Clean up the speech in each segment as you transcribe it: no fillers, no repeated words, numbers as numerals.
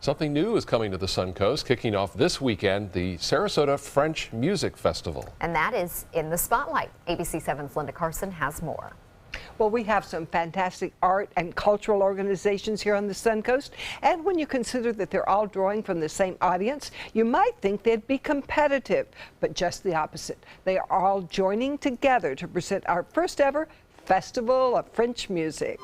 Something new is coming to the Suncoast, kicking off this weekend, the Sarasota French Music Festival. And that is in the spotlight. ABC 7's Linda Carson has more. Well, we have some fantastic art and cultural organizations here on the Suncoast, and when you consider that they're all drawing from the same audience, you might think they'd be competitive, but just the opposite. They are all joining together to present our first ever Festival of French Music.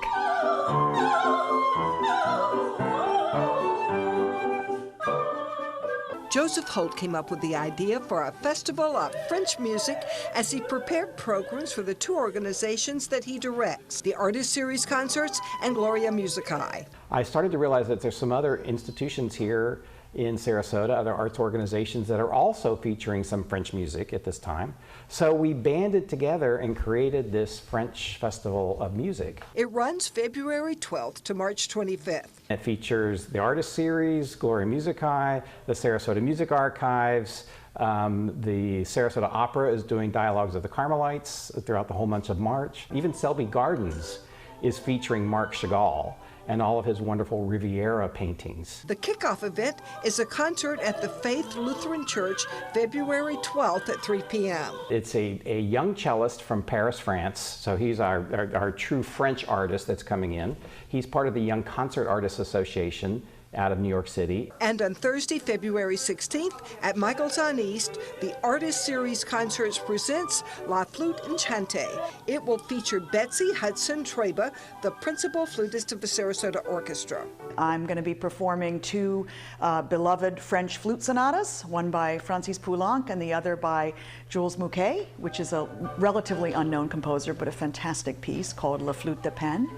Joseph Holt came up with the idea for a festival of French music as he prepared programs for the two organizations that he directs, the Artist Series Concerts and Gloria Musicae. I started to realize that there's some other institutions here in Sarasota, other arts organizations that are also featuring some French music at this time. So we banded together and created this French Festival of Music. It runs February 12th to March 25th. It features the Artist Series, Gloria Musicae, the Sarasota Music Archives, the Sarasota Opera is doing Dialogues of the Carmelites throughout the whole month of March. Even Selby Gardens is featuring Marc Chagall and all of his wonderful Riviera paintings. The kickoff event is a concert at the Faith Lutheran Church, February 12th at 3 p.m. It's a young cellist from Paris, France, so he's our true French artist that's coming in. He's part of the Young Concert Artists Association out of New York City. And on Thursday, February 16th at Michael's on East, the Artist Series Concerts presents La Flûte Enchantée. It will feature Betsy Hudson Treba, the principal flutist of the Sarasota Orchestra. I'm going to be performing two beloved French flute sonatas, one by Francis Poulenc and the other by Jules Mouquet, which is a relatively unknown composer, but a fantastic piece called La Flûte de Pan.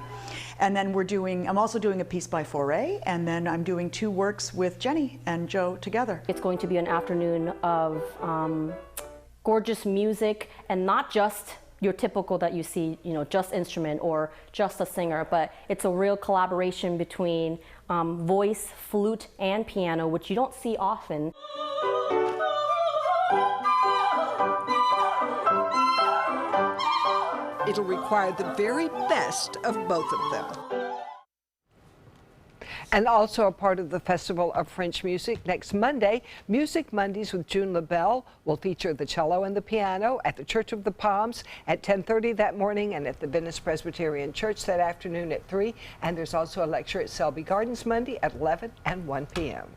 And then I'm also doing a piece by Fauré, and then I'm doing two works with Jenny and Joe together. It's going to be an afternoon of gorgeous music, and not just your typical that you see, just instrument or just a singer, but it's a real collaboration between voice, flute, and piano, which you don't see often. It'll require the very best of both of them. And also a part of the Festival of French Music, next Monday, Music Mondays with June LaBelle will feature the cello and the piano at the Church of the Palms at 10:30 that morning, and at the Venice Presbyterian Church that afternoon at 3. And there's also a lecture at Selby Gardens Monday at 11 and 1 p.m.